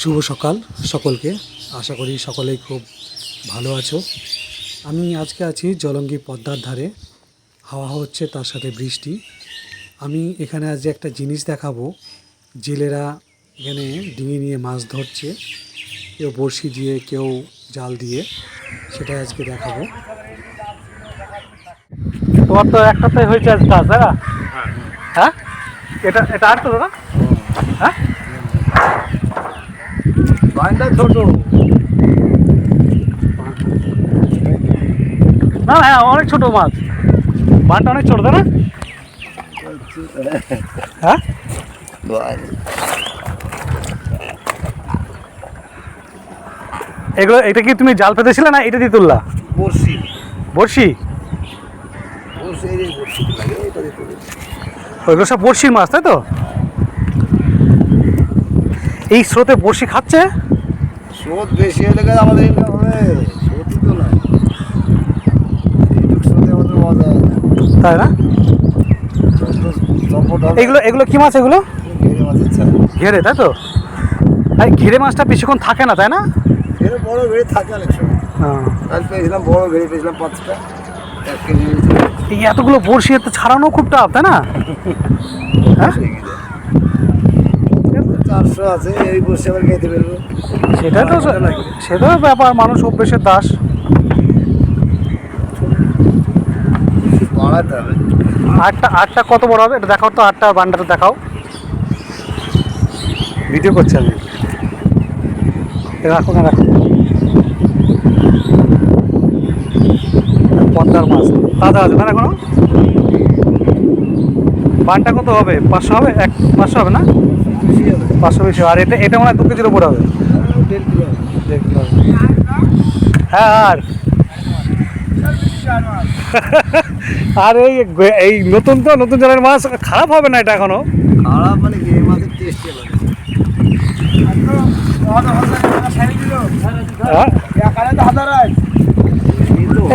শুভ সকাল সকলকে। আশা করি সকলেই খুব ভালো আছো। আমি আজকে আছি জলঙ্গি পদ্মার ধারে। হাওয়া হচ্ছে, তার সাথে বৃষ্টি। আমি এখানে আজ একটা জিনিস দেখাবো। জেলেরা এখানে ডিঙি নিয়ে মাছ ধরছে, কেউ বড়শি দিয়ে, কেউ জাল দিয়ে, সেটাই আজকে দেখাবো। তোমার তো একটাতেই হয়েছে আজ কাজ, তাই না? হ্যাঁ, এটা এটা আর তো দাদা, হ্যাঁ বানটা ছোট না, হ্যাঁ অনেক ছোট মাছ, বানটা অনেক ছোট, তাই না? হ্যাঁ, এগুলো এটা কি তুমি জাল পেতেছিলে না এটা দিয়ে তুললা? বড়শি বড়শি? বড়শি এই বড়শি লাগে, এটা দিয়ে তুলে। ওইগুলো সব বড়শির মাছ, তাই তো? এই স্রোতে বড়শি খাচ্ছে? স্রোত বেশি হলে গেলে আমাদের ইনকাম হবে, স্রোতই তো না, এইটুক স্রোতে আমাদের মজা হয় না, তাই না? চম্পট হবে। এগুলো এগুলো কি মাছ? এগুলো ঘেরে মাছের ছাড়, ঘেরে, তাই তো? আর ঘেরে মাছটা বেশিক্ষণ থাকে না, তাই না? ঘেরে বড় ঘেরে থাকে অনেক সময়। হ্যাঁ। কাল পেয়েছিলাম বড় ঘেরে, পেয়েছিলাম 5টা, 1 কেজি। এই এতগুলো বড়শি এতে ছাড়ানো খুব টাফ, তাই না? হ্যাঁ, 400 আছে, এই বড়শি আবার খেতে পারবো। সেটাই তো, সেটাও ব্যাপার, মানুষ অভ্যেসের দাস। বাড়াতে হবে। আটটা কত বড় হবে এটা দেখাও তো, আটটা বান্ডাটা দেখাও। ভিডিও করছি আমি, রাখো না, রাখো। পদ্মার মাছ তাজা আছে না এখনো? বানটা কত হবে? 500 হবে? 500 হবে না? বেশি হবে, 500 বেশি। আর এটা এটা মনে হয় 2 কেজির উপরে হবে। 1.5 কিলো হবে। দেখতে হবে। হ্যাঁ, আর এই এই নতুন তো, নতুন জলের মাছ খারাপ হবে না এটা এখনো। খারাপ মানে কি, এই মাছের টেস্টই আলাদা। হ্যাঁ,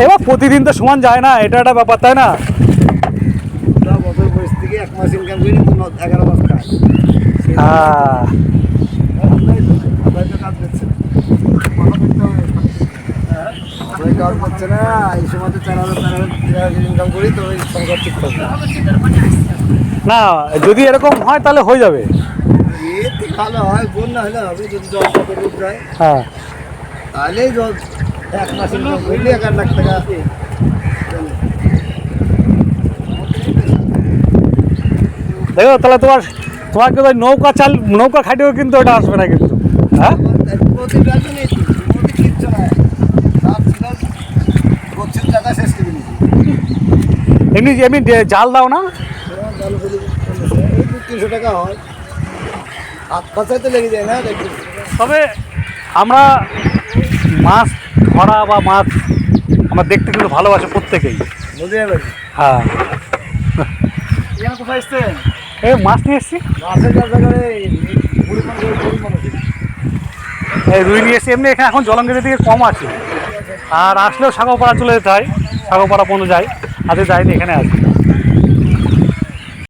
এবার প্রতিদিন তো সমান যায় না, এটা একটা ব্যাপার, তাই না? বছর বয়স থেকে 1 মাস ইনকাম করি, 11 মাস খায়। হ্যাঁ, আপনার তো কাজ করছে না, আপনার কাজ করছে না, এই সময় তো 4,000 ইনকাম করি, তো ওই সংসার ঠিক থাকবে। না যদি এরকম হয় তাহলে হয়ে যাবে। এতে ভালো হয়, বন্যা হলে হবে, যদি জলটা ডুব যায় হ্যাঁ, তাহলেই 1 মাস ইনকাম করলে 1 লাখ টাকা। দেখো তাহলে তোমার কিন্তু ওই নৌকা খাটিয়েও কিন্তু ওটা আসবে না কিন্তু। হ্যাঁ, এমনি এমনি জাল দাও না? 300 টাকা হয়, হাত খরচায় তো লেগে যায় না। তবে আমরা মাছ ধরা বা মাছ আমরা দেখতে কিন্তু ভালোবাসে প্রত্যেকেই। বুঝতে পারি। হ্যাঁ, কোথায় এসছেন? এই মাছ নিয়ে এসছি, মাছের ব্যবসা করে বুড়ি মানুষ। এই রুই নিয়ে এসছি। এমনি এখানে এখন জলঙ্গির দিকে কম আছে, আর আসলেও সাগরপাড়া চলে যেতে হয়, সাগরপাড়া পর্যন্ত যাই, আজকে যাইনি, এখানে আছে।